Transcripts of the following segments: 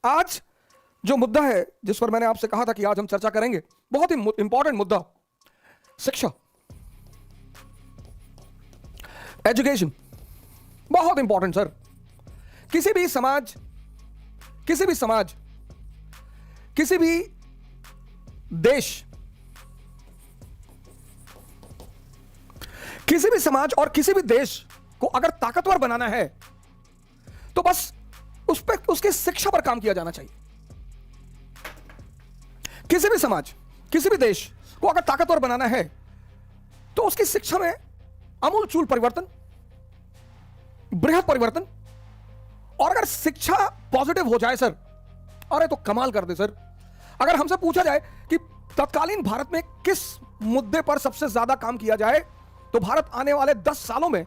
आज जो मुद्दा है जिस पर मैंने आपसे कहा था कि आज हम चर्चा करेंगे, बहुत ही इंपॉर्टेंट मुद्दा, शिक्षा, एजुकेशन, बहुत इंपॉर्टेंट सर। किसी भी समाज, किसी भी देश, किसी भी समाज और किसी भी देश को अगर ताकतवर बनाना है तो बस उस पर, उसकी शिक्षा पर काम किया जाना चाहिए। किसी भी समाज, किसी भी देश को अगर ताकतवर बनाना है तो उसकी शिक्षा में आमूलचूल परिवर्तन, बृहद परिवर्तन, और अगर शिक्षा पॉजिटिव हो जाए सर, अरे तो कमाल कर दे सर। अगर हमसे पूछा जाए कि तत्कालीन भारत में किस मुद्दे पर सबसे ज्यादा काम किया जाए तो भारत आने वाले 10 सालों में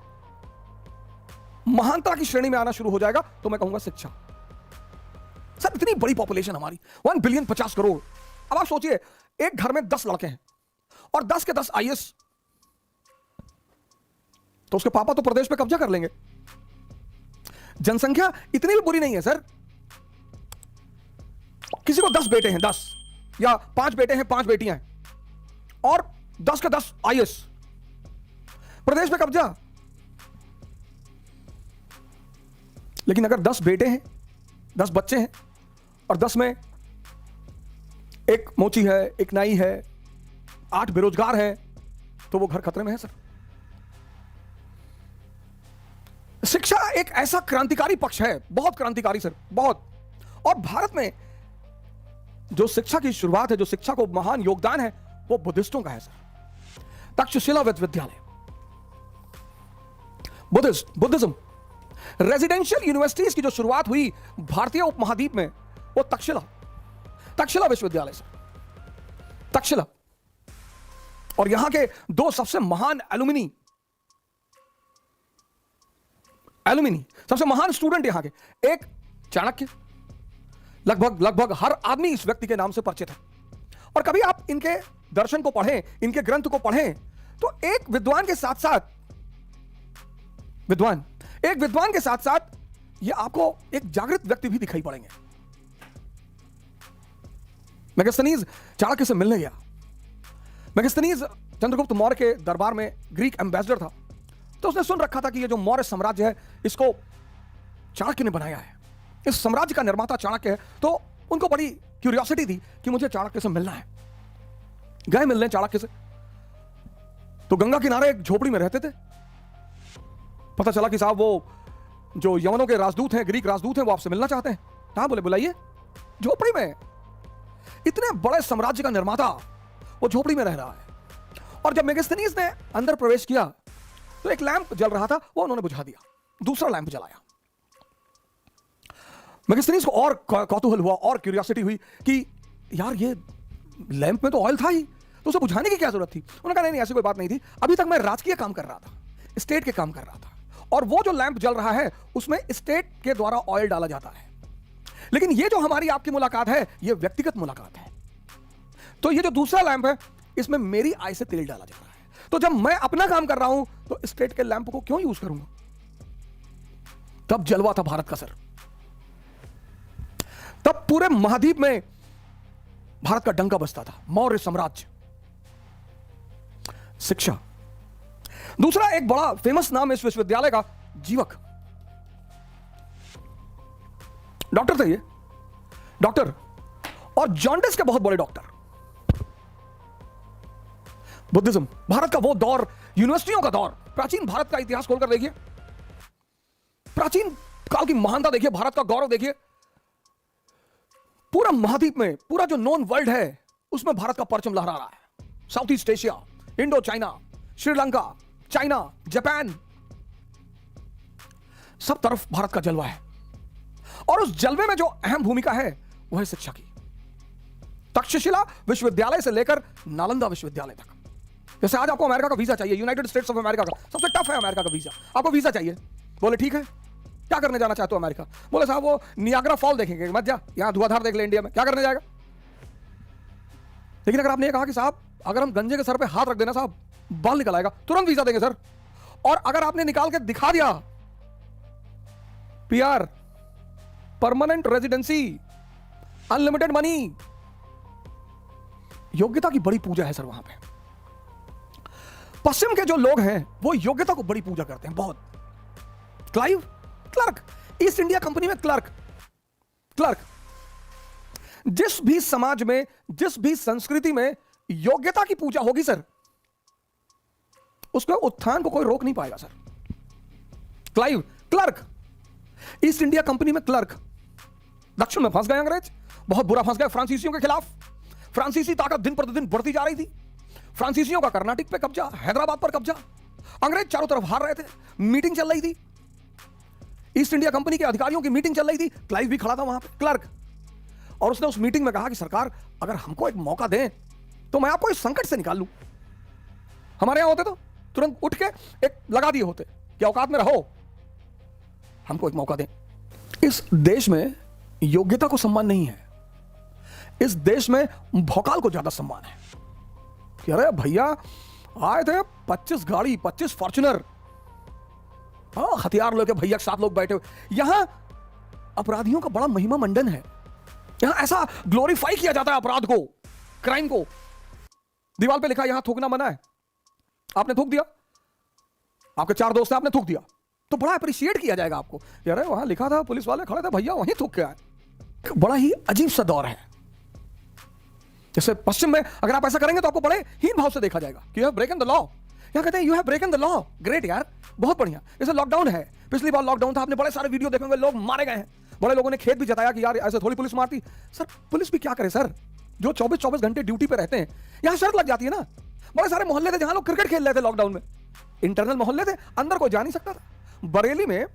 महानता की श्रेणी में आना शुरू हो जाएगा, तो मैं कहूंगा शिक्षा। सर इतनी बड़ी पॉपुलेशन हमारी, 1 बिलियन 50 करोड़। अब आप सोचिए, एक घर में 10 लड़के हैं और 10 के 10 आईएएस, तो उसके पापा तो प्रदेश पे कब्जा कर लेंगे। जनसंख्या इतनी भी बुरी नहीं है सर। किसी को 10 बेटे हैं, 10 या 5 बेटे हैं, 5 बेटियां हैं, और 10 के 10 आईएएस, प्रदेश पे कब्जा। लेकिन अगर 10 बेटे हैं, 10 बच्चे हैं, और 10 में एक मोची है, एक नाई है, 8 बेरोजगार हैं, तो वो घर खतरे में है सर। शिक्षा एक ऐसा क्रांतिकारी पक्ष है, बहुत क्रांतिकारी सर, बहुत। और भारत में जो शिक्षा की शुरुआत है, जो शिक्षा को महान योगदान है, वो बुद्धिस्टों का है सर। तक्षशिला विश्वविद्यालय, बुद्धिज्म, रेजिडेंशियल यूनिवर्सिटीज की जो शुरुआत हुई भारतीय उपमहाद्वीप में, वो तक्षशिला विश्वविद्यालय से, तक्षशिला। और यहां के 2 सबसे महान एलुमिनी, सबसे महान स्टूडेंट यहां के, एक चाणक्य, लगभग हर आदमी इस व्यक्ति के नाम से परिचित है। और कभी आप इनके दर्शन को पढ़ें, इनके ग्रंथ को पढ़ें, तो एक विद्वान के साथ साथ ये आपको एक जागृत व्यक्ति भी दिखाई पड़ेंगे। मेगास्थनीज चाणक्य से मिलने गया। मेगास्थनीज चंद्रगुप्त मौर्य के दरबार में ग्रीक एम्बेसडर था, तो उसने सुन रखा था कि ये जो मौर्य साम्राज्य है, इसको चाणक्य ने बनाया है, इस साम्राज्य का निर्माता चाणक्य है। तो उनको बड़ी क्यूरियोसिटी थी कि मुझे चाणक्य से मिलना है। गए मिलने चाणक्य से, तो गंगा किनारे एक झोपड़ी में रहते थे। पता चला कि साहब वो जो यवनों के राजदूत हैं, ग्रीक राजदूत हैं, वो आपसे मिलना चाहते हैं। हाँ, बोले बुलाइए। झोपड़ी में, इतने बड़े साम्राज्य का निर्माता वो झोपड़ी में रह रहा है। और जब मेगास्थनीज ने अंदर प्रवेश किया तो एक लैंप जल रहा था, वो उन्होंने बुझा दिया, दूसरा लैंप जलाया। मेगास्थनीज को और कौतूहल हुआ और क्यूरियोसिटी हुई कि यार ये लैंप में तो ऑयल था ही, तो उसे बुझाने की क्या जरूरत थी। उन्होंने कहा नहीं, ऐसी कोई बात नहीं थी, अभी तक मैं राजकीय काम कर रहा था, स्टेट के काम कर रहा था, और वो जो लैंप जल रहा है उसमें स्टेट के द्वारा ऑयल डाला जाता है। लेकिन ये जो हमारी आपकी मुलाकात है, ये व्यक्तिगत मुलाकात है। तो ये जो दूसरा लैंप है, इसमें मेरी आय से तेल डाला जा रहा है। तो जब मैं अपना काम कर रहा हूं तो स्टेट के लैंप को क्यों यूज करूंगा। तब जलवा था भारत का सर। तब पूरे महाद्वीप में भारत का डंका बजता था, मौर्य साम्राज्य। शिक्षा। दूसरा एक बड़ा फेमस नाम इस विश्वविद्यालय का, जीवक। डॉक्टर थे ये, डॉक्टर, और जॉन्डिस के बहुत बड़े डॉक्टर। बुद्धिज्म, भारत का वो दौर, यूनिवर्सिटियों का दौर, प्राचीन भारत का इतिहास खोलकर देखिए, प्राचीन काल की महानता देखिए, भारत का गौरव देखिए। पूरा महाद्वीप में, पूरा जो नॉन वर्ल्ड है, उसमें भारत का परचम लहरा रहा है। South east Asia, Indo China, Sri Lanka, China, Japan, सब तरफ भारत का जलवा है। और उस जलवे में जो अहम भूमिका है वह है शिक्षा की। तक्षशिला विश्वविद्यालय से लेकर नालंदा विश्वविद्यालय तक। जैसे आज आपको अमेरिका का वीजा चाहिए, यूनाइटेड स्टेट्स ऑफ अमेरिका का सबसे टफ है अमेरिका का वीजा, आपको वीजा चाहिए। बोले ठीक है, क्या करने जाना चाहते हो अमेरिका। बोले साहब वो नियाग्रा फॉल देखेंगे, मत जा, यहां धुआंधार देख ले इंडिया में, क्या करने जाएगा। लेकिन अगर आपने ये कहा कि साहब अगर हम गंजे के सर पे हाथ रख देना साहब बाल निकल आएगा, तुरंत वीजा देंगे सर। और अगर आपने निकाल के दिखा दिया PR, permanent residency, unlimited money. योग्यता की बड़ी पूजा है सर वहां पे। पश्चिम के जो लोग हैं वो योग्यता को बड़ी पूजा करते हैं बहुत। Clive clerk, east India company में क्लर्क। जिस भी समाज में, जिस भी संस्कृति में योग्यता की पूजा होगी सर, उसके उत्थान को कोई रोक नहीं पाएगा sir. Clive clerk, east India company में क्लर्क। दक्षिण में फंस गए अंग्रेज, बहुत बुरा फंस गए फ्रांसीसियों के खिलाफ। फ्रांसीसी ताकत दिन प्रतिदिन बढ़ती जा रही थी। फ्रांसीसियों का कर्नाटक पे कब्जा, हैदराबाद पर कब्जा, अंग्रेज चारों तरफ हार रहे थे। मीटिंग चल रही थी, ईस्ट इंडिया कंपनी के अधिकारियों की मीटिंग चल रही थी। क्लाइव भी खड़ा था वहां पे, क्लर्क। और उसने उस मीटिंग में कहा कि सरकार अगर हमको एक मौका दें तो मैं आपको इस संकट से निकाल लूं। हमारे यहां होते तो तुरंत उठ के एक लगा दिए होते कि औकात में रहो, हमको एक मौका दें। इस देश में योग्यता को सम्मान नहीं है, इस देश में भौकाल को ज्यादा सम्मान है। कि अरे भैया आए थे 25 गाड़ी, 25 फॉर्च्यूनर, हथियार लेके भैया 7 लोग बैठे हुए। यहां अपराधियों का बड़ा महिमा मंडन है। यहां ऐसा ग्लोरीफाई किया जाता है अपराध को, क्राइम को। दीवार पे लिखा यहां थूकना मना है, आपने थूक दिया, आपके 4 दोस्त हैं, आपने थूक दिया, तो बड़ा अप्रिशिएट किया जाएगा आपको। यार वहां लिखा था, पुलिस वाले खड़े थे, भैया वहीं थूक के आए। बड़ा ही अजीब सा दौर है। जैसे पश्चिम में अगर आप ऐसा करेंगे तो आपको बड़े हीन भाव से देखा जाएगा कि यू हैव ब्रेकन द लॉ। यहां कहते हैं you have ब्रेकन the law. Great यार, बहुत बढ़िया। जैसे लॉकडाउन है, पिछली बार लॉकडाउन था, आपने बड़े सारे वीडियो देखे होंगे, लोग मारे गए हैं। बड़े लोगों ने खेद भी जताया कि यार ऐसे थोड़ी पुलिस मारती। सर पुलिस भी क्या करे सर, जो 24-24 घंटे ड्यूटी पे रहते हैं। यहां शर्त लग जाती है ना। बड़े सारे मोहल्ले थे जहां लोग क्रिकेट खेल रहे थे लॉकडाउन में, इंटरनल मोहल्ले थे, अंदर कोई जा नहीं सकता था। बरेली में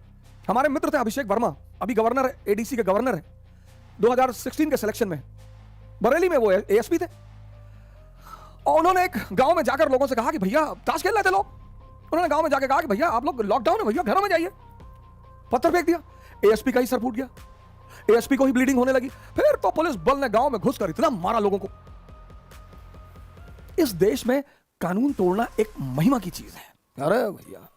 हमारे मित्र थे अभिषेक वर्मा, अभी गवर्नर है, एडीसी के गवर्नर है, 2016 के सिलेक्शन में बरेली में वो एएसपी थे। और उन्होंने एक गांव में जाकर लोगों से कहा कि भैया, ताश खेल रहे थे लोग, उन्होंने गांव में जाकर कहा कि भैया आप लोग लॉकडाउन है, भैया घरों में जाइए। पत्थर फेंक दिया, एएसपी का ही सर फूट गया, एएसपी को ही ब्लीडिंग होने लगी। फिर तो पुलिस बल ने गांव में घुसकर इतना मारा लोगों को। इस देश में कानून तोड़ना एक महिमा की चीज है। अरे भैया,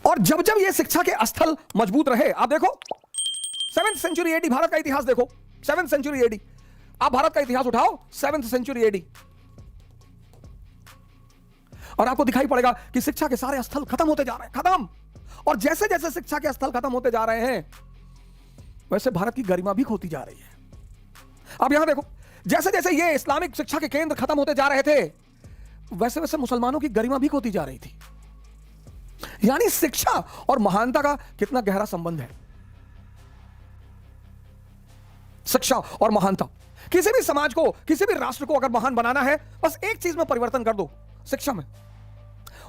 और जब जब ये शिक्षा के स्थल मजबूत रहे, आप देखो 7th सेंचुरी एडी, भारत का इतिहास देखो, 7th सेंचुरी एडी, आप भारत का इतिहास उठाओ 7th सेंचुरी एडी, और आपको दिखाई पड़ेगा कि शिक्षा के सारे स्थल खत्म होते जा रहे हैं, खत्म। और जैसे जैसे शिक्षा के स्थल खत्म होते जा रहे हैं, वैसे भारत की गरिमा भी खोती जा रही है। अब यहां देखो, जैसे जैसे ये इस्लामिक शिक्षा के केंद्र खत्म होते जा रहे थे, वैसे वैसे मुसलमानों की गरिमा भी खोती जा रही थी। यानी शिक्षा और महानता का कितना गहरा संबंध है। शिक्षा और महानता, किसी भी समाज को, किसी भी राष्ट्र को अगर महान बनाना है, बस एक चीज में परिवर्तन कर दो, शिक्षा में।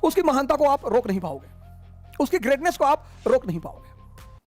उसकी महानता को आप रोक नहीं पाओगे, उसकी ग्रेटनेस को आप रोक नहीं पाओगे।